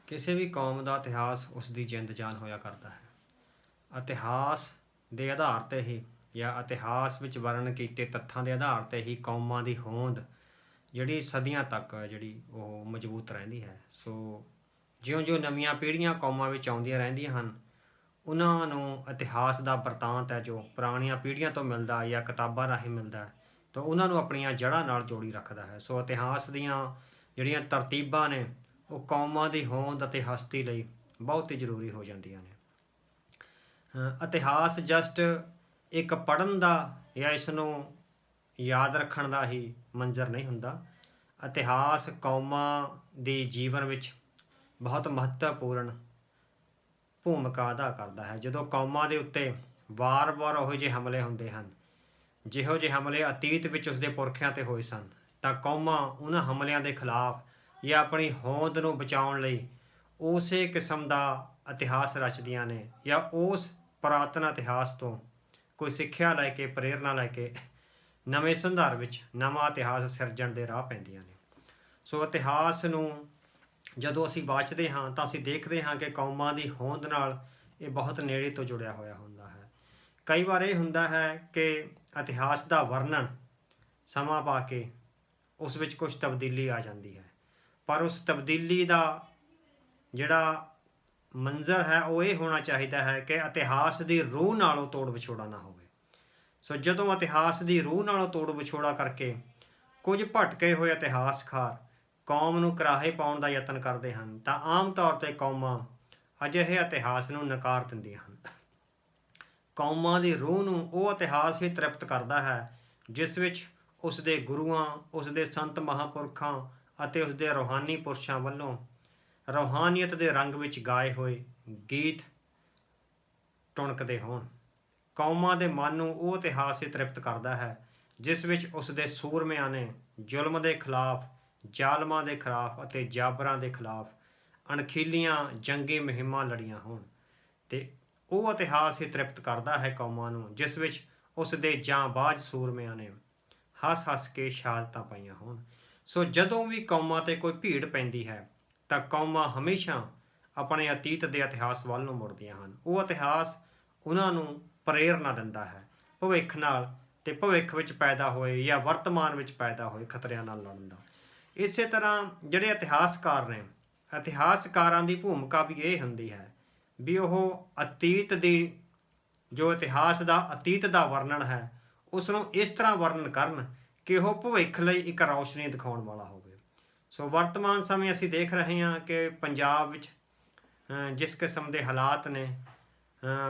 ਕਿਸੇ ਵੀ ਕੌਮ ਦਾ ਇਤਿਹਾਸ ਉਸ ਦੀ ਜਿੰਦ ਜਾਨ ਹੋਇਆ ਕਰਦਾ ਹੈ। ਇਤਿਹਾਸ ਦੇ ਆਧਾਰ 'ਤੇ ਹੀ ਜਾਂ ਇਤਿਹਾਸ ਵਿੱਚ ਵਰਣਨ ਕੀਤੇ ਤੱਥਾਂ ਦੇ ਆਧਾਰ 'ਤੇ ਹੀ ਕੌਮਾਂ ਦੀ ਹੋਂਦ ਜਿਹੜੀ ਸਦੀਆਂ ਤੱਕ ਜਿਹੜੀ ਉਹ ਮਜ਼ਬੂਤ ਰਹਿੰਦੀ ਹੈ। ਸੋ ਜਿਉਂ-ਜਿਉਂ ਨਵੀਆਂ ਪੀੜ੍ਹੀਆਂ ਕੌਮਾਂ ਵਿੱਚ ਆਉਂਦੀਆਂ ਰਹਿੰਦੀਆਂ ਹਨ, ਉਹਨਾਂ ਨੂੰ ਇਤਿਹਾਸ ਦਾ ਬਰਤਾਂਤ ਹੈ ਜੋ ਪੁਰਾਣੀਆਂ ਪੀੜ੍ਹੀਆਂ ਤੋਂ ਮਿਲਦਾ ਜਾਂ ਕਿਤਾਬਾਂ ਰਾਹੀਂ ਮਿਲਦਾ, ਤਾਂ ਉਹਨਾਂ ਨੂੰ ਆਪਣੀਆਂ ਜੜ੍ਹਾਂ ਨਾਲ ਜੋੜੀ ਰੱਖਦਾ ਹੈ। ਸੋ ਇਤਿਹਾਸ ਦੀਆਂ ਜਿਹੜੀਆਂ ਤਰਤੀਬਾਂ ਨੇ ਉਹ ਕੌਮਾਂ ਦੀ ਹੋਂਦ ਅਤੇ ਹਸਤੀ ਲਈ ਬਹੁਤ ਹੀ ਜ਼ਰੂਰੀ ਹੋ ਜਾਂਦੀਆਂ ਨੇ। ਇਤਿਹਾਸ ਜਸਟ ਇੱਕ ਪੜ੍ਹਨ ਦਾ ਜਾਂ ਇਸ ਨੂੰ ਯਾਦ ਰੱਖਣ ਦਾ ਹੀ ਮੰਜ਼ਰ ਨਹੀਂ ਹੁੰਦਾ। ਇਤਿਹਾਸ ਕੌਮਾਂ ਦੀ ਜੀਵਨ ਵਿੱਚ ਬਹੁਤ ਮਹੱਤਵਪੂਰਨ ਭੂਮਿਕਾ ਅਦਾ ਕਰਦਾ ਹੈ। ਜਦੋਂ ਕੌਮਾਂ ਦੇ ਉੱਤੇ ਵਾਰ-ਵਾਰ ਉਹੋ ਜਿਹੇ ਹਮਲੇ ਹੁੰਦੇ ਹਨ, ਜਿਹੋ ਜਿਹੇ ਹਮਲੇ ਅਤੀਤ ਵਿੱਚ ਉਸਦੇ ਪੁਰਖਿਆਂ 'ਤੇ ਹੋਏ ਸਨ, ਤਾਂ ਕੌਮਾਂ ਉਹਨਾਂ ਹਮਲਿਆਂ ਦੇ ਖਿਲਾਫ ਜਾਂ ਆਪਣੀ ਹੋਂਦ ਨੂੰ ਬਚਾਉਣ ਲਈ ਉਸੇ ਕਿਸਮ ਦਾ ਇਤਿਹਾਸ ਰਚਦੀਆਂ ਨੇ ਜਾਂ ਉਸ ਪੁਰਾਤਨ ਇਤਿਹਾਸ ਤੋਂ ਕੋਈ ਸਿੱਖਿਆ ਲੈ ਕੇ, ਪ੍ਰੇਰਨਾ ਲੈ ਕੇ ਨਵੇਂ ਸੰਦਰਭ ਵਿੱਚ ਨਵਾਂ ਇਤਿਹਾਸ ਸਿਰਜਣ ਦੇ ਰਾਹ ਪੈਂਦੀਆਂ ਨੇ। ਸੋ ਇਤਿਹਾਸ ਨੂੰ ਜਦੋਂ ਅਸੀਂ ਵਾਚਦੇ ਹਾਂ ਤਾਂ ਅਸੀਂ ਦੇਖਦੇ ਹਾਂ ਕਿ ਕੌਮਾਂ ਦੀ ਹੋਂਦ ਨਾਲ ਇਹ ਬਹੁਤ ਨੇੜੇ ਤੋਂ ਜੁੜਿਆ ਹੋਇਆ ਹੁੰਦਾ ਹੈ। ਕਈ ਵਾਰ ਇਹ ਹੁੰਦਾ ਹੈ ਕਿ ਇਤਿਹਾਸ ਦਾ ਵਰਣਨ ਸਮਾਂ ਪਾ ਕੇ ਉਸ ਵਿੱਚ ਕੁਝ ਤਬਦੀਲੀ ਆ ਜਾਂਦੀ ਹੈ, ਪਰ ਉਸ ਤਬਦੀਲੀ ਦਾ ਜਿਹੜਾ ਮੰਜ਼ਰ ਹੈ ਉਹ ਇਹ ਹੋਣਾ ਚਾਹੀਦਾ ਹੈ ਕਿ ਇਤਿਹਾਸ ਦੀ ਰੂਹ ਨਾਲੋਂ ਤੋੜ ਵਿਛੋੜਾ ਨਾ ਹੋਵੇ। ਸੋ ਜਦੋਂ ਇਤਿਹਾਸ ਦੀ ਰੂਹ ਨਾਲੋਂ ਤੋੜ ਵਿਛੋੜਾ ਕਰਕੇ ਕੁਝ ਭਟਕੇ ਹੋਏ ਇਤਿਹਾਸਕਾਰ ਕੌਮ ਨੂੰ ਕਰਾਹੇ ਪਾਉਣ ਦਾ ਯਤਨ ਕਰਦੇ ਹਨ, ਤਾਂ ਆਮ ਤੌਰ 'ਤੇ ਕੌਮਾਂ ਅਜਿਹੇ ਇਤਿਹਾਸ ਨੂੰ ਨਕਾਰ ਦਿੰਦੀਆਂ ਹਨ। ਕੌਮਾਂ ਦੀ ਰੂਹ ਨੂੰ ਉਹ ਇਤਿਹਾਸ ਹੀ ਤ੍ਰਿਪਤ ਕਰਦਾ ਹੈ ਜਿਸ ਵਿੱਚ ਉਸ ਦੇ ਗੁਰੂਆਂ, ਉਸ ਦੇ ਸੰਤ ਮਹਾਂਪੁਰਖਾਂ ਅਤੇ ਉਸ ਦੇ ਰੂਹਾਨੀ ਪੁਰਸ਼ਾਂ ਵੱਲੋਂ ਰੂਹਾਨੀਅਤ ਦੇ ਰੰਗ ਵਿੱਚ ਗਾਏ ਹੋਏ ਗੀਤ ਟੁਣਕਦੇ ਹੋਣ। ਕੌਮਾਂ ਦੇ ਮਨ ਨੂੰ ਉਹ ਇਤਿਹਾਸ ਹੀ ਤ੍ਰਿਪਤ ਕਰਦਾ ਹੈ ਜਿਸ ਵਿੱਚ ਉਸ ਦੇ ਸੂਰਮਿਆਂ ਨੇ ਜ਼ੁਲਮ ਦੇ ਖਿਲਾਫ, ਜ਼ਾਲਮਾਂ ਦੇ ਖਿਲਾਫ ਅਤੇ ਜਾਬਰਾਂ ਦੇ ਖਿਲਾਫ ਅਣਖੀਲੀਆਂ ਜੰਗੀ ਮੁਹਿੰਮਾਂ ਲੜੀਆਂ ਹੋਣ, ਅਤੇ ਉਹ ਇਤਿਹਾਸ ਹੀ ਤ੍ਰਿਪਤ ਕਰਦਾ ਹੈ ਕੌਮਾਂ ਨੂੰ ਜਿਸ ਵਿੱਚ ਉਸ ਦੇ ਜਾਂਬਾਜ਼ ਸੂਰਮਿਆਂ ਨੇ ਹੱਸ-ਹੱਸ ਕੇ ਸ਼ਹਾਦਤਾਂ ਪਾਈਆਂ ਹੋਣ। ਸੋ ਜਦੋਂ ਵੀ ਕੌਮਾਂ 'ਤੇ ਕੋਈ ਭੀੜ ਪੈਂਦੀ ਹੈ ਤਾਂ ਕੌਮਾਂ ਹਮੇਸ਼ਾ ਆਪਣੇ ਅਤੀਤ ਦੇ ਇਤਿਹਾਸ ਵੱਲ ਨੂੰ ਮੁੜਦੀਆਂ ਹਨ। ਉਹ ਇਤਿਹਾਸ ਉਹਨਾਂ ਨੂੰ ਪ੍ਰੇਰਨਾ ਦਿੰਦਾ ਹੈ ਭਵਿੱਖ ਨਾਲ, ਅਤੇ ਭਵਿੱਖ ਵਿੱਚ ਪੈਦਾ ਹੋਏ ਜਾਂ ਵਰਤਮਾਨ ਵਿੱਚ ਪੈਦਾ ਹੋਏ ਖਤਰਿਆਂ ਨਾਲ ਲੜਨ ਦਾ। ਇਸੇ ਤਰ੍ਹਾਂ ਜਿਹੜੇ ਇਤਿਹਾਸਕਾਰ ਨੇ, ਇਤਿਹਾਸਕਾਰਾਂ ਦੀ ਭੂਮਿਕਾ ਵੀ ਇਹ ਹੁੰਦੀ ਹੈ ਵੀ ਉਹ ਅਤੀਤ ਦੀ ਜੋ ਇਤਿਹਾਸ ਦਾ ਅਤੀਤ ਦਾ ਵਰਣਨ ਹੈ ਉਸ ਨੂੰ ਇਸ ਤਰ੍ਹਾਂ ਵਰਣਨ ਕਰਨ ਕਿ ਉਹ ਭਵਿੱਖ ਲਈ ਇੱਕ ਰੌਸ਼ਨੀ ਦਿਖਾਉਣ ਵਾਲਾ ਹੋਵੇ। ਸੋ ਵਰਤਮਾਨ ਸਮੇਂ ਅਸੀਂ ਦੇਖ ਰਹੇ ਹਾਂ ਕਿ ਪੰਜਾਬ ਵਿੱਚ ਜਿਸ ਕਿਸਮ ਦੇ ਹਾਲਾਤ ਨੇ,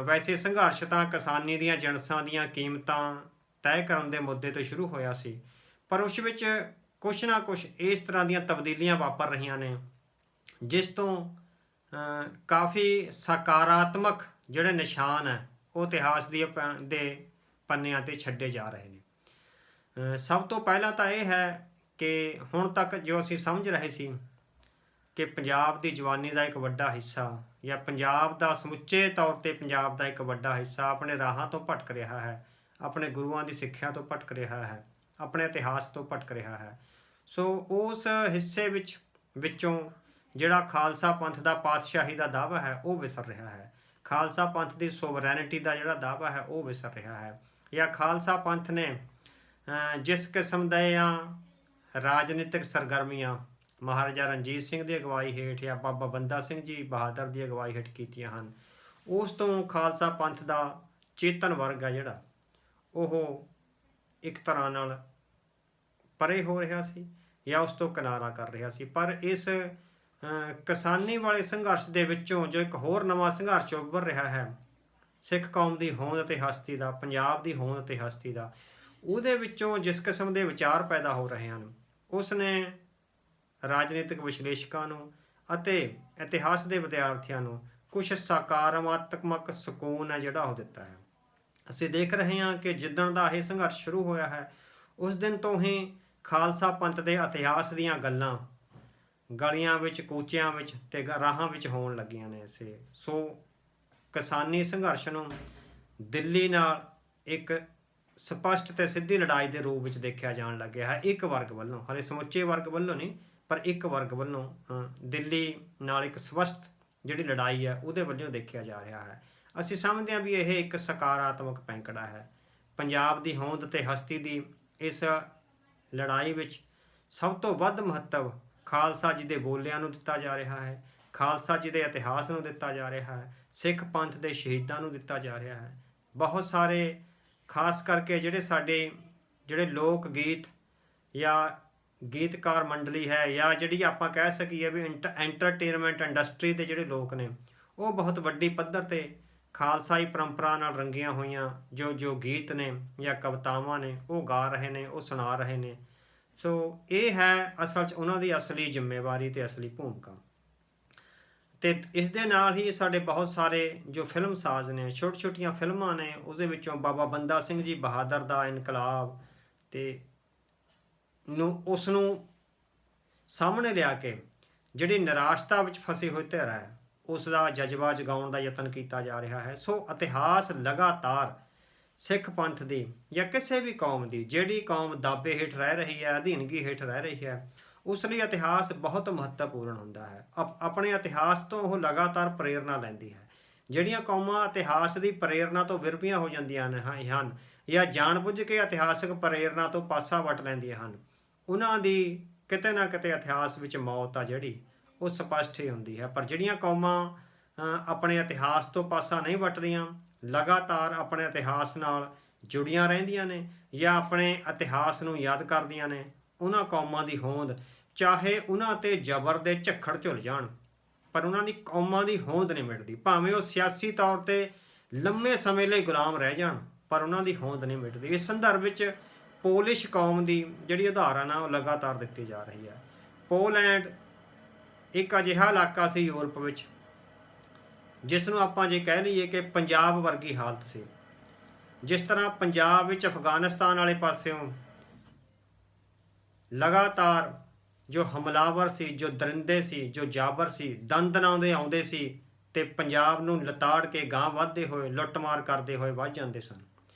ਵੈਸੇ ਸੰਘਰਸ਼ ਤਾਂ ਕਿਸਾਨੀ ਦੀਆਂ ਜਿਣਸਾਂ ਦੀਆਂ ਕੀਮਤਾਂ ਤੈਅ ਕਰਨ ਦੇ ਮੁੱਦੇ ਤੋਂ ਸ਼ੁਰੂ ਹੋਇਆ ਸੀ, ਪਰ ਉਸ ਵਿੱਚ ਕੁਛ ਨਾ ਕੁਛ ਇਸ ਤਰ੍ਹਾਂ ਦੀਆਂ ਤਬਦੀਲੀਆਂ ਵਾਪਰ ਰਹੀਆਂ ਨੇ ਜਿਸ ਤੋਂ ਕਾਫੀ ਸਕਾਰਾਤਮਕ ਜਿਹੜੇ ਨਿਸ਼ਾਨ ਹੈ ਉਹ ਇਤਿਹਾਸ ਦੇ ਪੰਨਿਆਂ 'ਤੇ ਛੱਡੇ ਜਾ ਰਹੇ ਨੇ। ਸਭ ਤੋਂ ਪਹਿਲਾਂ ਤਾਂ ਇਹ ਹੈ ਕਿ ਹੁਣ ਤੱਕ ਜੋ ਅਸੀਂ ਸਮਝ ਰਹੇ ਸੀ ਕਿ ਪੰਜਾਬ ਦੀ ਜਵਾਨੀ ਦਾ ਇੱਕ ਵੱਡਾ ਹਿੱਸਾ ਜਾਂ ਪੰਜਾਬ ਦਾ ਸਮੁੱਚੇ ਤੌਰ 'ਤੇ ਪੰਜਾਬ ਦਾ ਇੱਕ ਵੱਡਾ ਹਿੱਸਾ ਆਪਣੇ ਰਾਹਾਂ ਤੋਂ ਭਟਕ ਰਿਹਾ ਹੈ, ਆਪਣੇ ਗੁਰੂਆਂ ਦੀ ਸਿੱਖਿਆ ਤੋਂ ਭਟਕ ਰਿਹਾ ਹੈ, ਆਪਣੇ ਇਤਿਹਾਸ ਤੋਂ ਭਟਕ ਰਿਹਾ ਹੈ। ਸੋ ਉਸ ਹਿੱਸੇ ਵਿੱਚੋਂ ਜਿਹੜਾ ਖਾਲਸਾ ਪੰਥ ਦਾ ਪਾਤਸ਼ਾਹੀ ਦਾ ਦਾਅਵਾ ਹੈ ਉਹ ਵਿਸਰ ਰਿਹਾ ਹੈ, ਖਾਲਸਾ ਪੰਥ ਦੀ ਸੋਵਰੈਨਿਟੀ ਦਾ ਜਿਹੜਾ ਦਾਅਵਾ ਹੈ ਉਹ ਵਿਸਰ ਰਿਹਾ ਹੈ, ਜਾਂ ਖਾਲਸਾ ਪੰਥ ਨੇ ਜਿਸ ਕਿਸਮ ਦੀਆਂ ਰਾਜਨੀਤਿਕ ਸਰਗਰਮੀਆਂ ਮਹਾਰਾਜਾ ਰਣਜੀਤ ਸਿੰਘ ਦੀ ਅਗਵਾਈ ਹੇਠ ਜਾਂ ਬਾਬਾ ਬੰਦਾ ਸਿੰਘ ਜੀ ਬਹਾਦਰ ਦੀ ਅਗਵਾਈ ਹੇਠ ਕੀਤੀਆਂ ਹਨ, ਉਸ ਤੋਂ ਖਾਲਸਾ ਪੰਥ ਦਾ ਚੇਤਨ ਵਰਗ ਹੈ ਜਿਹੜਾ ਉਹ ਇੱਕ ਤਰ੍ਹਾਂ ਨਾਲ ਪਰੇ ਹੋ ਰਿਹਾ ਸੀ ਜਾਂ ਉਸ ਤੋਂ ਕਿਨਾਰਾ ਕਰ ਰਿਹਾ ਸੀ। ਪਰ ਇਸ ਕਿਸਾਨੀ ਵਾਲੇ ਸੰਘਰਸ਼ ਦੇ ਵਿੱਚੋਂ ਜੋ ਇੱਕ ਹੋਰ ਨਵਾਂ ਸੰਘਰਸ਼ ਉੱਭਰ ਰਿਹਾ ਹੈ ਸਿੱਖ ਕੌਮ ਦੀ ਹੋਂਦ ਅਤੇ ਹਸਤੀ ਦਾ, ਪੰਜਾਬ ਦੀ ਹੋਂਦ ਅਤੇ ਹਸਤੀ ਦਾ, ਉਹਦੇ ਵਿੱਚੋਂ ਜਿਸ ਕਿਸਮ ਦੇ ਵਿਚਾਰ ਪੈਦਾ ਹੋ ਰਹੇ ਹਨ ਉਸ ਨੇ ਰਾਜਨੀਤਿਕ ਵਿਸ਼ਲੇਸ਼ਕਾਂ ਨੂੰ ਅਤੇ ਇਤਿਹਾਸ ਦੇ ਵਿਦਿਆਰਥੀਆਂ ਨੂੰ ਕੁਛ ਸਕਾਰਾਤਮਕ ਸਕੂਨ ਹੈ ਜਿਹੜਾ ਉਹ ਦਿੱਤਾ ਹੈ। ਅਸੀਂ ਦੇਖ ਰਹੇ ਹਾਂ ਕਿ ਜਿੱਦਣ ਦਾ ਇਹ ਸੰਘਰਸ਼ ਸ਼ੁਰੂ ਹੋਇਆ ਹੈ ਉਸ ਦਿਨ ਤੋਂ ਹੀ ਖਾਲਸਾ ਪੰਥ ਦੇ ਇਤਿਹਾਸ ਦੀਆਂ ਗੱਲਾਂ ਗਲੀਆਂ ਵਿੱਚ, ਕੂਚਿਆਂ ਵਿੱਚ ਅਤੇ ਰਾਹਾਂ ਵਿੱਚ ਹੋਣ ਲੱਗੀਆਂ ਨੇ। ਸੋ ਕਿਸਾਨੀ ਸੰਘਰਸ਼ ਨੂੰ ਦਿੱਲੀ ਨਾਲ ਇੱਕ ਸਪਸ਼ਟ ਅਤੇ ਸਿੱਧੀ ਲੜਾਈ ਦੇ ਰੂਪ ਵਿੱਚ ਦੇਖਿਆ ਜਾਣ ਲੱਗਿਆ ਹੈ ਇੱਕ ਵਰਗ ਵੱਲੋਂ, ਹਾਲੇ ਸਮੁੱਚੇ ਵਰਗ ਵੱਲੋਂ ਨਹੀਂ, ਪਰ ਇੱਕ ਵਰਗ ਵੱਲੋਂ ਦਿੱਲੀ ਨਾਲ ਇੱਕ ਸਪਸ਼ਟ ਜਿਹੜੀ ਲੜਾਈ ਹੈ ਉਹਦੇ ਵੱਲੋਂ ਦੇਖਿਆ ਜਾ ਰਿਹਾ ਹੈ। ਅਸੀਂ ਸਮਝਦੇ ਹਾਂ ਵੀ ਇਹ ਇੱਕ ਸਕਾਰਾਤਮਕ ਪੈਂਕੜਾ ਹੈ। ਪੰਜਾਬ ਦੀ ਹੋਂਦ ਅਤੇ ਹਸਤੀ ਦੀ ਇਸ ਲੜਾਈ ਵਿੱਚ ਸਭ ਤੋਂ ਵੱਧ ਮਹੱਤਵ ਖਾਲਸਾ ਜੀ ਦੇ ਬੋਲਿਆਂ ਨੂੰ ਦਿੱਤਾ ਜਾ ਰਿਹਾ ਹੈ, ਖਾਲਸਾ ਜੀ ਦੇ ਇਤਿਹਾਸ ਨੂੰ ਦਿੱਤਾ ਜਾ ਰਿਹਾ ਹੈ, ਸਿੱਖ ਪੰਥ ਦੇ ਸ਼ਹੀਦਾਂ ਨੂੰ ਦਿੱਤਾ ਜਾ ਰਿਹਾ ਹੈ। ਬਹੁਤ ਸਾਰੇ ਖਾਸ ਕਰਕੇ ਜਿਹੜੇ ਲੋਕ ਗੀਤ ਜਾਂ ਗੀਤਕਾਰ ਮੰਡਲੀ ਹੈ, ਜਾਂ ਜਿਹੜੀ ਆਪਾਂ ਕਹਿ ਸਕੀਏ ਵੀ ਐਂਟਰਟੇਨਮੈਂਟ ਇੰਡਸਟਰੀ ਦੇ ਜਿਹੜੇ ਲੋਕ ਨੇ, ਉਹ ਬਹੁਤ ਵੱਡੀ ਪੱਧਰ 'ਤੇ ਖਾਲਸਾਈ ਪਰੰਪਰਾ ਨਾਲ ਰੰਗੀਆਂ ਹੋਈਆਂ ਜੋ ਗੀਤ ਨੇ ਜਾਂ ਕਵਿਤਾਵਾਂ ਨੇ ਉਹ ਗਾ ਰਹੇ ਨੇ, ਉਹ ਸੁਣਾ ਰਹੇ ਨੇ। ਸੋ ਇਹ ਹੈ ਅਸਲ 'ਚ ਉਹਨਾਂ ਦੀ ਅਸਲੀ ਜ਼ਿੰਮੇਵਾਰੀ ਅਤੇ ਅਸਲੀ ਭੂਮਿਕਾ। ਅਤੇ ਇਸ ਦੇ ਨਾਲ ਹੀ ਸਾਡੇ ਬਹੁਤ ਸਾਰੇ ਜੋ ਫਿਲਮ ਸਾਜ਼ ਨੇ, ਛੋਟੀ ਛੋਟੀਆਂ ਫਿਲਮਾਂ ਨੇ, ਉਸਦੇ ਵਿੱਚੋਂ ਬਾਬਾ ਬੰਦਾ ਸਿੰਘ ਜੀ ਬਹਾਦਰ ਦਾ ਇਨਕਲਾਬ ਅਤੇ ਉਸ ਨੂੰ ਸਾਹਮਣੇ ਲਿਆ ਕੇ ਜਿਹੜੀ ਨਿਰਾਸ਼ਤਾ ਵਿੱਚ ਫਸੀ ਹੋਈ ਧਿਰ ਹੈ ਉਸ ਦਾ ਜਜ਼ਬਾ ਜਗਾਉਣ ਦਾ ਯਤਨ ਕੀਤਾ ਜਾ ਰਿਹਾ ਹੈ। ਸੋ ਇਤਿਹਾਸ ਲਗਾਤਾਰ ਸਿੱਖ ਪੰਥ ਦੀ ਜਾਂ ਕਿਸੇ ਵੀ ਕੌਮ ਦੀ, ਜਿਹੜੀ ਕੌਮ ਦਾਬੇ ਹੇਠ ਰਹਿ ਰਹੀ ਹੈ, ਅਧੀਨਗੀ ਹੇਠ ਰਹਿ ਰਹੀ ਹੈ, ਉਸ ਲਈ ਇਤਿਹਾਸ ਬਹੁਤ ਮਹੱਤਵਪੂਰਨ ਹੁੰਦਾ ਹੈ। ਆਪਣੇ ਇਤਿਹਾਸ ਤੋਂ ਉਹ ਲਗਾਤਾਰ ਪ੍ਰੇਰਨਾ ਲੈਂਦੀ ਹੈ। ਜਿਹੜੀਆਂ ਕੌਮਾਂ ਇਤਿਹਾਸ ਦੀ ਪ੍ਰੇਰਨਾ ਤੋਂ ਵਿਰਪੀਆਂ ਹੋ ਜਾਂਦੀਆਂ ਹਨ ਜਾਂ ਜਾਣਬੁੱਝ ਕੇ ਇਤਿਹਾਸਕ ਪ੍ਰੇਰਨਾ ਤੋਂ ਪਾਸਾ ਵੱਟ ਲੈਂਦੀਆਂ ਹਨ, ਉਹਨਾਂ ਦੀ ਕਿਤੇ ਨਾ ਕਿਤੇ ਇਤਿਹਾਸ ਵਿੱਚ ਮੌਤ ਆ ਜਿਹੜੀ ਉਹ ਸਪਸ਼ਟ ਹੀ ਹੁੰਦੀ ਹੈ। ਪਰ ਜਿਹੜੀਆਂ ਕੌਮਾਂ ਆਪਣੇ ਇਤਿਹਾਸ ਤੋਂ ਪਾਸਾ ਨਹੀਂ ਵੱਟਦੀਆਂ, ਲਗਾਤਾਰ ਆਪਣੇ ਇਤਿਹਾਸ ਨਾਲ ਜੁੜੀਆਂ ਰਹਿੰਦੀਆਂ ਨੇ ਜਾਂ ਆਪਣੇ ਇਤਿਹਾਸ ਨੂੰ ਯਾਦ ਕਰਦੀਆਂ ਨੇ, ਉਹਨਾਂ ਕੌਮਾਂ ਦੀ ਹੋਂਦ ਚਾਹੇ ਉਹਨਾਂ 'ਤੇ ਜ਼ਬਰ ਦੇ ਝੱਖੜ ਝੁੱਲ ਜਾਣ, ਪਰ ਉਹਨਾਂ ਦੀ ਕੌਮਾਂ ਦੀ ਹੋਂਦ ਨਹੀਂ ਮਿਟਦੀ। ਭਾਵੇਂ ਉਹ ਸਿਆਸੀ ਤੌਰ 'ਤੇ ਲੰਮੇ ਸਮੇਂ ਲਈ ਗੁਲਾਮ ਰਹਿ ਜਾਣ, ਪਰ ਉਹਨਾਂ ਦੀ ਹੋਂਦ ਨਹੀਂ ਮਿਟਦੀ। ਇਸ ਸੰਦਰਭ ਵਿੱਚ ਪੋਲਿਸ਼ ਕੌਮ ਦੀ ਜਿਹੜੀ ਉਦਾਹਰਨ ਆ ਉਹ ਲਗਾਤਾਰ ਦਿੱਤੀ ਜਾ ਰਹੀ ਹੈ। ਪੋਲੈਂਡ ਇੱਕ ਅਜਿਹਾ ਇਲਾਕਾ ਸੀ ਯੂਰਪ ਵਿੱਚ ਜਿਸ ਨੂੰ ਆਪਾਂ ਜੇ ਕਹਿ ਲਈਏ ਕਿ ਪੰਜਾਬ ਵਰਗੀ ਹਾਲਤ ਸੀ। ਜਿਸ ਤਰ੍ਹਾਂ ਪੰਜਾਬ ਵਿੱਚ ਅਫਗਾਨਿਸਤਾਨ ਵਾਲੇ ਪਾਸਿਓਂ ਲਗਾਤਾਰ ਜੋ ਹਮਲਾਵਰ ਸੀ, ਜੋ ਦਰਿੰਦੇ ਸੀ, ਜੋ ਜਾਬਰ ਸੀ, ਦੰਦਨਾਉਂਦੇ ਆਉਂਦੇ ਸੀ ਅਤੇ ਪੰਜਾਬ ਨੂੰ ਲਤਾੜ ਕੇ ਗਾਂਹ ਵੱਧਦੇ ਹੋਏ, ਲੁੱਟਮਾਰ ਕਰਦੇ ਹੋਏ ਵੱਧ ਜਾਂਦੇ ਸਨ।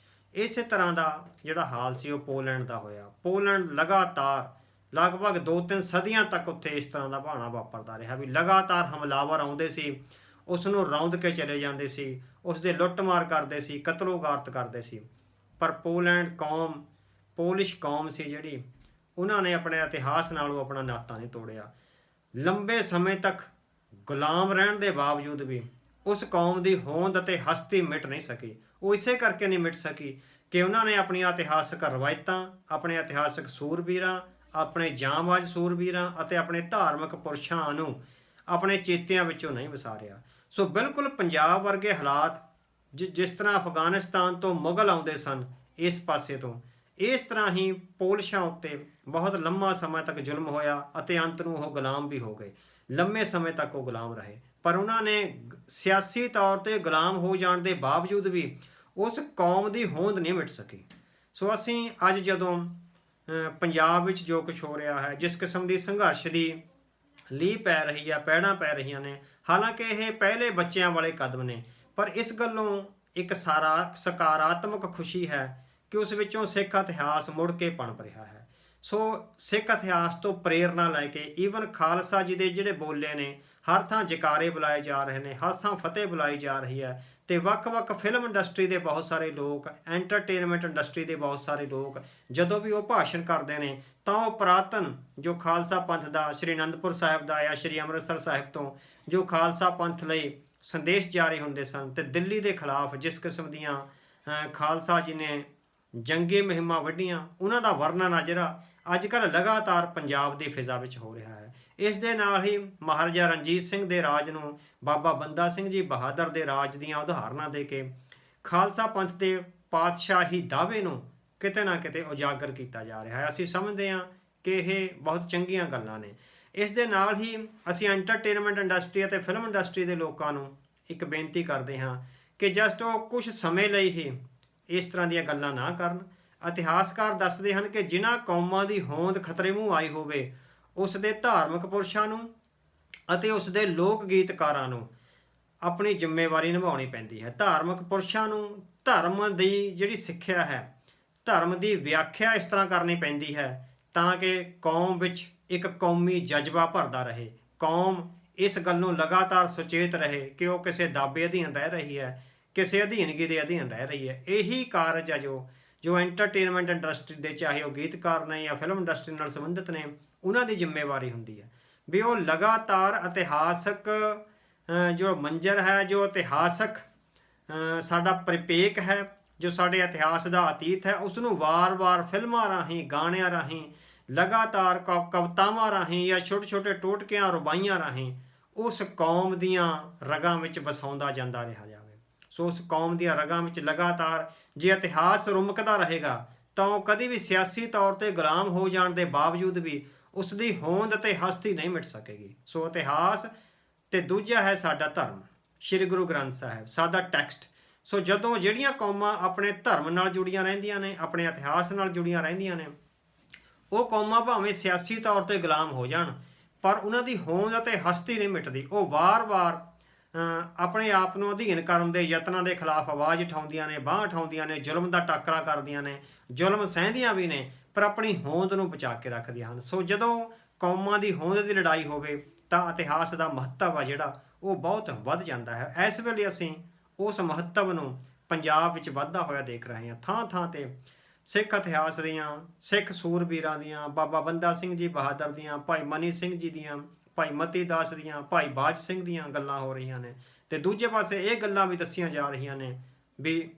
ਇਸੇ ਤਰ੍ਹਾਂ ਦਾ ਜਿਹੜਾ ਹਾਲ ਸੀ ਉਹ ਪੋਲੈਂਡ ਦਾ ਹੋਇਆ। ਪੋਲੈਂਡ ਲਗਾਤਾਰ ਲਗਭਗ 2-3 ਸਦੀਆਂ ਤੱਕ ਉੱਥੇ ਇਸ ਤਰ੍ਹਾਂ ਦਾ ਭਾਣਾ ਵਾਪਰਦਾ ਰਿਹਾ ਵੀ ਲਗਾਤਾਰ ਹਮਲਾਵਰ ਆਉਂਦੇ ਸੀ, ਉਸ ਨੂੰ ਰੌਂਦ ਕੇ ਚਲੇ ਜਾਂਦੇ ਸੀ, ਉਸ ਦੇ ਲੁੱਟਮਾਰ ਕਰਦੇ ਸੀ, ਕਤਲੋ-ਗਾਰਤ ਕਰਦੇ ਸੀ। ਪਰ ਪੋਲਿਸ਼ ਕੌਮ ਸੀ ਜਿਹੜੀ, ਉਹਨਾਂ ਨੇ ਆਪਣੇ ਇਤਿਹਾਸ ਨਾਲੋਂ ਆਪਣਾ ਨਾਤਾ ਨਹੀਂ ਤੋੜਿਆ। ਲੰਬੇ ਸਮੇਂ ਤੱਕ ਗੁਲਾਮ ਰਹਿਣ ਦੇ ਬਾਵਜੂਦ ਵੀ ਉਸ ਕੌਮ ਦੀ ਹੋਂਦ ਅਤੇ ਹਸਤੀ ਮਿਟ ਨਹੀਂ ਸਕੀ। ਉਹ ਇਸੇ ਕਰਕੇ ਨਹੀਂ ਮਿਟ ਸਕੀ ਕਿ ਉਹਨਾਂ ਨੇ ਆਪਣੀਆਂ ਇਤਿਹਾਸਕ ਰਵਾਇਤਾਂ, ਆਪਣੇ ਇਤਿਹਾਸਕ ਸੂਰਬੀਰਾਂ, ਆਪਣੇ ਜਾਂਬਾਜ਼ ਸੂਰਬੀਰਾਂ ਅਤੇ ਆਪਣੇ ਧਾਰਮਿਕ ਪੁਰਸ਼ਾਂ ਨੂੰ ਆਪਣੇ ਚੇਤਿਆਂ ਵਿੱਚੋਂ ਨਹੀਂ ਵਿਸਾਰਿਆ। ਸੋ ਬਿਲਕੁਲ ਪੰਜਾਬ ਵਰਗੇ ਹਾਲਾਤ ਜਿਸ ਤਰ੍ਹਾਂ ਅਫਗਾਨਿਸਤਾਨ ਤੋਂ ਮੁਗਲ ਆਉਂਦੇ ਸਨ ਇਸ ਪਾਸੇ ਤੋਂ, ਇਸ ਤਰ੍ਹਾਂ ਹੀ ਪੋਲਿਸ਼ਾਂ ਉੱਤੇ ਬਹੁਤ ਲੰਮਾ ਸਮਾਂ ਤੱਕ ਜ਼ੁਲਮ ਹੋਇਆ ਅਤੇ ਅੰਤ ਨੂੰ ਉਹ ਗੁਲਾਮ ਵੀ ਹੋ ਗਏ। ਲੰਮੇ ਸਮੇਂ ਤੱਕ ਉਹ ਗੁਲਾਮ ਰਹੇ, ਪਰ ਉਹਨਾਂ ਨੇ ਸਿਆਸੀ ਤੌਰ 'ਤੇ ਗੁਲਾਮ ਹੋ ਜਾਣ ਦੇ ਬਾਵਜੂਦ ਵੀ ਉਸ ਕੌਮ ਦੀ ਹੋਂਦ ਨਹੀਂ ਮਿਟ ਸਕੀ। ਸੋ ਅਸੀਂ ਅੱਜ ਜਦੋਂ ਪੰਜਾਬ ਵਿੱਚ ਜੋ ਕੁਛ ਹੋ ਰਿਹਾ ਹੈ, ਜਿਸ ਕਿਸਮ ਦੀ ਸੰਘਰਸ਼ ਦੀ ਲੀਹ ਪੈ ਰਹੀ ਹੈ, ਪੈੜਾਂ ਪੈ ਰਹੀਆਂ ਨੇ, ਹਾਲਾਂਕਿ ਇਹ ਪਹਿਲੇ ਬੱਚਿਆਂ ਵਾਲੇ ਕਦਮ ਨੇ, ਪਰ ਇਸ ਗੱਲੋਂ ਇੱਕ ਸਕਾਰਾਤਮਕ ਖੁਸ਼ੀ ਹੈ ਕਿ ਉਸ ਵਿੱਚੋਂ ਸਿੱਖ ਇਤਿਹਾਸ ਮੁੜ ਕੇ ਪਣਪ ਰਿਹਾ ਹੈ। ਸੋ ਸਿੱਖ ਇਤਿਹਾਸ ਤੋਂ ਪ੍ਰੇਰਨਾ ਲੈ ਕੇ ਈਵਨ ਖਾਲਸਾ ਜੀ ਦੇ ਜਿਹੜੇ ਬੋਲੇ ਨੇ, ਹਰ ਥਾਂ ਜੈਕਾਰੇ ਬੁਲਾਏ ਜਾ ਰਹੇ ਨੇ, ਹਰ ਥਾਂ ਫਤਿਹ ਬੁਲਾਈ ਜਾ ਰਹੀ ਹੈ ਅਤੇ ਵੱਖ-ਵੱਖ ਫਿਲਮ ਇੰਡਸਟਰੀ ਦੇ ਬਹੁਤ ਸਾਰੇ ਲੋਕ, ਐਂਟਰਟੇਨਮੈਂਟ ਇੰਡਸਟਰੀ ਦੇ ਬਹੁਤ ਸਾਰੇ ਲੋਕ ਜਦੋਂ ਵੀ ਉਹ ਭਾਸ਼ਣ ਕਰਦੇ ਨੇ ਤਾਂ ਉਹ ਪੁਰਾਤਨ ਜੋ ਖਾਲਸਾ ਪੰਥ ਦਾ, ਸ਼੍ਰੀ ਅਨੰਦਪੁਰ ਸਾਹਿਬ ਦਾ ਜਾਂ ਸ਼੍ਰੀ ਅੰਮ੍ਰਿਤਸਰ ਸਾਹਿਬ ਤੋਂ ਜੋ ਖਾਲਸਾ ਪੰਥ ਲਈ ਸੰਦੇਸ਼ ਜਾਰੀ ਹੁੰਦੇ ਸਨ ਅਤੇ ਦਿੱਲੀ ਦੇ ਖਿਲਾਫ ਜਿਸ ਕਿਸਮ ਦੀਆਂ ਖਾਲਸਾ ਜੀ ਨੇ ਜੰਗੀ ਮੁਹਿੰਮਾਂ ਵੱਢੀਆਂ, ਉਹਨਾਂ ਦਾ ਵਰਣਨ ਆ ਜਿਹੜਾ ਅੱਜ ਕੱਲ੍ਹ ਲਗਾਤਾਰ ਪੰਜਾਬ ਦੀ ਫਿਜ਼ਾ ਵਿੱਚ ਹੋ ਰਿਹਾ ਹੈ। ਇਸ ਦੇ ਨਾਲ ਹੀ ਮਹਾਰਾਜਾ ਰਣਜੀਤ ਸਿੰਘ ਦੇ ਰਾਜ ਨੂੰ, ਬਾਬਾ ਬੰਦਾ ਸਿੰਘ ਜੀ ਬਹਾਦਰ ਦੇ ਰਾਜ ਦੀਆਂ ਉਦਾਹਰਨਾਂ ਦੇ ਕੇ ਖਾਲਸਾ ਪੰਥ ਦੇ ਪਾਤਸ਼ਾਹੀ ਦਾਅਵੇ ਨੂੰ ਕਿਤੇ ਨਾ ਕਿਤੇ ਉਜਾਗਰ ਕੀਤਾ ਜਾ ਰਿਹਾ ਹੈ। ਅਸੀਂ ਸਮਝਦੇ ਹਾਂ ਕਿ ਇਹ ਬਹੁਤ ਚੰਗੀਆਂ ਗੱਲਾਂ ਨੇ। ਇਸ ਦੇ ਨਾਲ ਹੀ ਅਸੀਂ ਐਂਟਰਟੇਨਮੈਂਟ ਇੰਡਸਟਰੀ ਅਤੇ ਫਿਲਮ ਇੰਡਸਟਰੀ ਦੇ ਲੋਕਾਂ ਨੂੰ ਇੱਕ ਬੇਨਤੀ ਕਰਦੇ ਹਾਂ ਕਿ ਜਸਟ ਉਹ ਕੁਝ ਸਮੇਂ ਲਈ ਹੀ ਇਸ ਤਰ੍ਹਾਂ ਦੀਆਂ ਗੱਲਾਂ ਨਾ ਕਰਨ। ਇਤਿਹਾਸਕਾਰ ਦੱਸਦੇ ਹਨ ਕਿ ਜਿਨ੍ਹਾਂ ਕੌਮਾਂ ਦੀ ਹੋਂਦ ਖਤਰੇ ਮੂੰਹ ਆਈ ਹੋਵੇ, ਉਸ ਦੇ ਧਾਰਮਿਕ ਪੁਰਸ਼ਾਂ ਨੂੰ ਅਤੇ ਉਸ ਦੇ ਲੋਕ ਗੀਤਕਾਰਾਂ ਨੂੰ ਆਪਣੀ ਜ਼ਿੰਮੇਵਾਰੀ ਨਿਭਾਉਣੀ ਪੈਂਦੀ ਹੈ। ਧਾਰਮਿਕ ਪੁਰਸ਼ਾਂ ਨੂੰ ਧਰਮ ਦੀ ਜਿਹੜੀ ਸਿੱਖਿਆ ਹੈ, ਧਰਮ ਦੀ ਵਿਆਖਿਆ ਇਸ ਤਰ੍ਹਾਂ ਕਰਨੀ ਪੈਂਦੀ ਹੈ ਤਾਂ ਕਿ ਕੌਮ ਵਿੱਚ ਇੱਕ ਕੌਮੀ ਜਜ਼ਬਾ ਭਰਦਾ ਰਹੇ। ਕੌਮ ਇਸ ਗੱਲ ਨੂੰ ਲਗਾਤਾਰ ਸੁਚੇਤ ਰਹੇ ਕਿ ਉਹ ਕਿਸੇ ਦਾਅਵੇ ਅਧੀਨ ਰਹਿ ਰਹੀ ਹੈ, ਕਿਸੇ ਅਧੀਨਗੀ ਦੇ ਅਧੀਨ ਰਹਿ ਰਹੀ ਹੈ। ਇਹੀ ਕਾਰਜ ਹੈ ਜੋ ਐਂਟਰਟੇਨਮੈਂਟ ਇੰਡਸਟਰੀ ਦੇ, ਚਾਹੇ ਉਹ ਗੀਤਕਾਰ ਨੇ ਜਾਂ ਫਿਲਮ ਇੰਡਸਟਰੀ ਨਾਲ ਸੰਬੰਧਿਤ ਨੇ, ਉਹਨਾਂ ਦੀ ਜ਼ਿੰਮੇਵਾਰੀ ਹੁੰਦੀ ਹੈ ਵੀ ਉਹ ਲਗਾਤਾਰ ਇਤਿਹਾਸਕ ਜੋ ਮੰਜ਼ਰ ਹੈ, ਜੋ ਇਤਿਹਾਸਕ ਸਾਡਾ ਪਰਿਪੇਖ ਹੈ, ਜੋ ਸਾਡੇ ਇਤਿਹਾਸ ਦਾ ਅਤੀਤ ਹੈ, ਉਸ ਨੂੰ ਵਾਰ-ਵਾਰ ਫਿਲਮਾਂ ਰਾਹੀਂ, ਗਾਣਿਆਂ ਰਾਹੀਂ, ਲਗਾਤਾਰ ਕਵਿਤਾਵਾਂ ਰਾਹੀਂ ਜਾਂ ਛੋਟੇ-ਛੋਟੇ ਟੋਟਕਿਆਂ, ਰੁਬਾਈਆਂ ਰਾਹੀਂ ਉਸ ਕੌਮ ਦੀਆਂ ਰਗਾਂ ਵਿੱਚ ਵਸਾਉਂਦਾ ਜਾਂਦਾ ਰਿਹਾ ਜਾਵੇ। ਸੋ ਉਸ ਕੌਮ ਦੀਆਂ ਰਗਾਂ ਵਿੱਚ ਲਗਾਤਾਰ ਜੇ ਇਤਿਹਾਸ ਰੁਮਕਦਾ ਰਹੇਗਾ ਤਾਂ ਉਹ ਕਦੀ ਵੀ ਸਿਆਸੀ ਤੌਰ 'ਤੇ ਗੁਲਾਮ ਹੋ ਜਾਣ ਦੇ ਬਾਵਜੂਦ ਵੀ ਉਸ ਦੀ ਹੋਂਦ ਅਤੇ ਹਸਤੀ ਨਹੀਂ ਮਿਟ ਸਕੇਗੀ। ਸੋ ਇਤਿਹਾਸ ਤੇ ਦੂਜਾ ਹੈ ਸਾਡਾ ਧਰਮ, ਸ਼੍ਰੀ ਗੁਰੂ ਗ੍ਰੰਥ ਸਾਹਿਬ, ਸਾਡਾ ਟੈਕਸਟ। ਸੋ ਜਦੋਂ ਜਿਹੜੀਆਂ ਕੌਮਾਂ ਆਪਣੇ ਧਰਮ ਨਾਲ ਜੁੜੀਆਂ ਰਹਿੰਦੀਆਂ ਨੇ, ਆਪਣੇ ਇਤਿਹਾਸ ਨਾਲ ਜੁੜੀਆਂ ਰਹਿੰਦੀਆਂ ਨੇ, ਉਹ ਕੌਮਾਂ ਭਾਵੇਂ ਸਿਆਸੀ ਤੌਰ 'ਤੇ ਗੁਲਾਮ ਹੋ ਜਾਣ ਪਰ ਉਹਨਾਂ ਦੀ ਹੋਂਦ ਅਤੇ ਹਸਤੀ ਨਹੀਂ ਮਿਟਦੀ। ਉਹ ਵਾਰ-ਵਾਰ ਆਪਣੇ ਆਪ ਨੂੰ ਅਧੀਨ ਕਰਨ ਦੇ ਯਤਨਾਂ ਦੇ ਖਿਲਾਫ ਆਵਾਜ਼ ਉਠਾਉਂਦੀਆਂ ਨੇ, ਬਾਂਹ ਉਠਾਉਂਦੀਆਂ ਨੇ, ਜ਼ੁਲਮ ਦਾ ਟਾਕਰਾ ਕਰਦੀਆਂ ਨੇ, ਜ਼ੁਲਮ ਸਹਿੰਦੀਆਂ ਵੀ ਨੇ, ਪਰ ਆਪਣੀ ਹੋਂਦ ਨੂੰ ਬਚਾ ਕੇ ਰੱਖਦੀਆਂ ਹਨ। ਸੋ ਜਦੋਂ ਕੌਮਾਂ ਦੀ ਹੋਂਦ ਦੀ ਲੜਾਈ ਹੋਵੇ ਤਾਂ ਇਤਿਹਾਸ ਦਾ ਮਹੱਤਵ ਆ ਜਿਹੜਾ ਉਹ ਬਹੁਤ ਵੱਧ ਜਾਂਦਾ ਹੈ। ਇਸ ਵੇਲੇ ਅਸੀਂ ਉਸ ਮਹੱਤਵ ਨੂੰ ਪੰਜਾਬ ਵਿੱਚ ਵੱਧਦਾ ਹੋਇਆ ਦੇਖ ਰਹੇ ਹਾਂ। ਥਾਂ-ਥਾਂ 'ਤੇ ਸਿੱਖ ਇਤਿਹਾਸ ਦੀਆਂ, ਸਿੱਖ ਸੂਰਬੀਰਾਂ ਦੀਆਂ, ਬਾਬਾ ਬੰਦਾ ਸਿੰਘ ਜੀ ਬਹਾਦਰ ਦੀਆਂ, ਭਾਈ ਮਨੀ ਸਿੰਘ ਜੀ ਦੀਆਂ, ਭਾਈ ਮਤੀ ਦਾਸ ਦੀਆਂ, ਭਾਈ ਬਾਜ ਸਿੰਘ ਦੀਆਂ ਗੱਲਾਂ ਹੋ ਰਹੀਆਂ ਨੇ। ਅਤੇ ਦੂਜੇ ਪਾਸੇ ਇਹ ਗੱਲਾਂ ਵੀ ਦੱਸੀਆਂ ਜਾ ਰਹੀਆਂ ਨੇ ਵੀ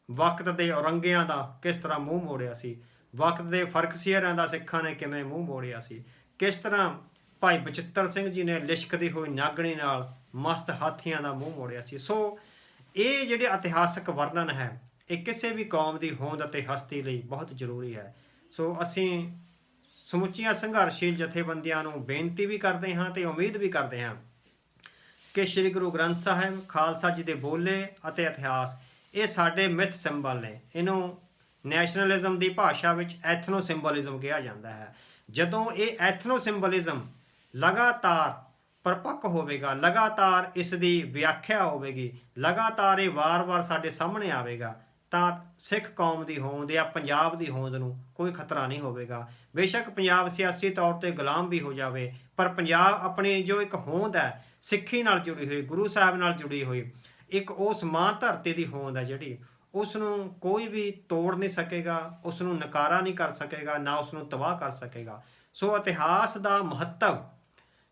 ਵਕਤ ਦੇ ਔਰੰਗਿਆਂ ਦਾ ਕਿਸ ਤਰ੍ਹਾਂ ਮੂੰਹ ਮੋੜਿਆ ਸੀ, ਵਕਤ ਦੇ ਫਰਕਸੀਅਰਾਂ ਦਾ ਸਿੱਖਾਂ ਨੇ ਕਿਵੇਂ ਮੂੰਹ ਮੋੜਿਆ ਸੀ, ਕਿਸ ਤਰ੍ਹਾਂ ਭਾਈ ਬਚਿੱਤਰ ਸਿੰਘ ਜੀ ਨੇ ਲਿਸ਼ਕਦੀ ਹੋਈ ਨਾਗਣੀ ਨਾਲ ਮਸਤ ਹਾਥੀਆਂ ਦਾ ਮੂੰਹ ਮੋੜਿਆ ਸੀ। ਸੋ ਇਹ ਜਿਹੜੇ ਇਤਿਹਾਸਕ ਵਰਣਨ ਹੈ ਇਹ ਕਿਸੇ ਵੀ ਕੌਮ ਦੀ ਹੋਂਦ ਅਤੇ ਹਸਤੀ ਲਈ ਬਹੁਤ ਜ਼ਰੂਰੀ ਹੈ। ਸੋ ਅਸੀਂ ਸਮੁੱਚੀਆਂ ਸੰਘਰਸ਼ੀਲ ਜਥੇਬੰਦੀਆਂ ਨੂੰ ਬੇਨਤੀ ਵੀ ਕਰਦੇ ਹਾਂ ਅਤੇ ਉਮੀਦ ਵੀ ਕਰਦੇ ਹਾਂ ਕਿ ਸ਼੍ਰੀ ਗੁਰੂ ਗ੍ਰੰਥ ਸਾਹਿਬ, ਖਾਲਸਾ ਜੀ ਦੇ ਬੋਲੇ ਅਤੇ ਇਤਿਹਾਸ ਇਹ ਸਾਡੇ ਮਿਥ ਸਿੰਬਲ ਨੇ। ਇਹਨੂੰ ਨੈਸ਼ਨਲਿਜ਼ਮ ਦੀ ਭਾਸ਼ਾ ਵਿੱਚ ਐਥਨੋ ਸਿੰਬਲਿਜ਼ਮ ਕਿਹਾ ਜਾਂਦਾ ਹੈ। ਜਦੋਂ ਇਹ ਐਥਨੋ ਸਿੰਬਲਿਜ਼ਮ ਲਗਾਤਾਰ ਪਰਪੱਕ ਹੋਵੇਗਾ, ਲਗਾਤਾਰ ਇਸ ਦੀ ਵਿਆਖਿਆ ਹੋਵੇਗੀ, ਲਗਾਤਾਰ ਇਹ ਵਾਰ-ਵਾਰ ਸਾਡੇ ਸਾਹਮਣੇ ਆਵੇਗਾ ਤਾਂ ਸਿੱਖ ਕੌਮ ਦੀ ਹੋਂਦ ਜਾਂ ਪੰਜਾਬ ਦੀ ਹੋਂਦ ਨੂੰ ਕੋਈ ਖਤਰਾ ਨਹੀਂ ਹੋਵੇਗਾ। ਬੇਸ਼ੱਕ ਪੰਜਾਬ ਸਿਆਸੀ ਤੌਰ 'ਤੇ ਗੁਲਾਮ ਵੀ ਹੋ ਜਾਵੇ ਪਰ ਪੰਜਾਬ ਆਪਣੀ ਜੋ ਇੱਕ ਹੋਂਦ ਹੈ, ਸਿੱਖੀ ਨਾਲ ਜੁੜੀ ਹੋਈ, ਗੁਰੂ ਸਾਹਿਬ ਨਾਲ ਜੁੜੀ ਹੋਈ, ਇੱਕ ਉਸ ਮਾਂ ਧਰਤੀ ਦੀ ਹੋਂਦ ਹੈ ਜਿਹੜੀ, ਉਸ ਨੂੰ ਕੋਈ ਵੀ ਤੋੜ ਨਹੀਂ ਸਕੇਗਾ, ਉਸ ਨੂੰ ਨਕਾਰਾ ਨਹੀਂ ਕਰ ਸਕੇਗਾ, ਨਾ ਉਸ ਨੂੰ ਤਬਾਹ ਕਰ ਸਕੇਗਾ। ਸੋ ਇਤਿਹਾਸ ਦਾ ਮਹੱਤਵ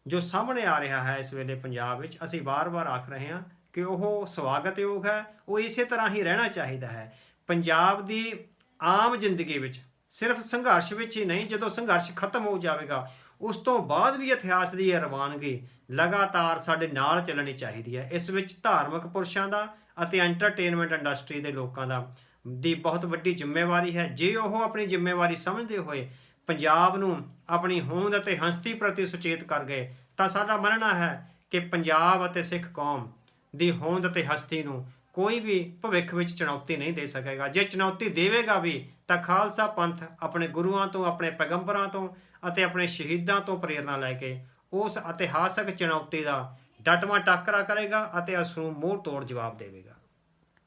ਜੋ ਸਾਹਮਣੇ ਆ ਰਿਹਾ ਹੈ ਇਸ ਵੇਲੇ ਪੰਜਾਬ ਵਿੱਚ, ਅਸੀਂ ਵਾਰ-ਵਾਰ ਆਖ ਰਹੇ ਹਾਂ ਕਿ ਉਹ ਸਵਾਗਤਯੋਗ ਹੈ, ਉਹ ਇਸੇ ਤਰ੍ਹਾਂ ਹੀ ਰਹਿਣਾ ਚਾਹੀਦਾ ਹੈ। ਪੰਜਾਬ ਦੀ ਆਮ ਜ਼ਿੰਦਗੀ ਵਿੱਚ ਸਿਰਫ ਸੰਘਰਸ਼ ਵਿੱਚ ਹੀ ਨਹੀਂ, ਜਦੋਂ ਸੰਘਰਸ਼ ਖਤਮ ਹੋ ਜਾਵੇਗਾ ਉਸ ਤੋਂ ਬਾਅਦ ਵੀ ਇਤਿਹਾਸ ਦੀ ਇਹ ਰਵਾਨਗੀ ਲਗਾਤਾਰ ਸਾਡੇ ਨਾਲ ਚੱਲਣੀ ਚਾਹੀਦੀ ਹੈ। ਇਸ ਵਿੱਚ ਧਾਰਮਿਕ ਪੁਰਸ਼ਾਂ ਦਾ ਅਤੇ ਐਂਟਰਟੇਨਮੈਂਟ ਇੰਡਸਟਰੀ ਦੇ ਲੋਕਾਂ ਦੀ ਬਹੁਤ ਵੱਡੀ ਜ਼ਿੰਮੇਵਾਰੀ ਹੈ। ਜੇ ਉਹ ਆਪਣੀ ਜ਼ਿੰਮੇਵਾਰੀ ਸਮਝਦੇ ਹੋਏ ਪੰਜਾਬ ਨੂੰ ਆਪਣੀ ਹੋਂਦ ਅਤੇ ਹਸਤੀ ਪ੍ਰਤੀ ਸੁਚੇਤ ਕਰ ਗਏ ਤਾਂ ਸਾਡਾ ਮੰਨਣਾ ਹੈ ਕਿ ਪੰਜਾਬ ਅਤੇ ਸਿੱਖ ਕੌਮ ਦੀ ਹੋਂਦ ਅਤੇ ਹਸਤੀ ਨੂੰ ਕੋਈ ਵੀ ਭਵਿੱਖ ਵਿੱਚ ਚੁਣੌਤੀ ਨਹੀਂ ਦੇ ਸਕੇਗਾ। ਜੇ ਚੁਣੌਤੀ ਦੇਵੇਗਾ ਵੀ ਤਾਂ ਖਾਲਸਾ ਪੰਥ ਆਪਣੇ ਗੁਰੂਆਂ ਤੋਂ, ਆਪਣੇ ਪੈਗੰਬਰਾਂ ਤੋਂ ਅਤੇ ਆਪਣੇ ਸ਼ਹੀਦਾਂ ਤੋਂ ਪ੍ਰੇਰਨਾ ਲੈ ਕੇ ਉਸ ਇਤਿਹਾਸਕ ਚੁਣੌਤੀ ਦਾ ਡਟਵਾਂ ਟਾਕਰਾ ਕਰੇਗਾ ਅਤੇ ਉਸ ਨੂੰ ਮੂੰਹ ਤੋੜ ਜਵਾਬ ਦੇਵੇਗਾ।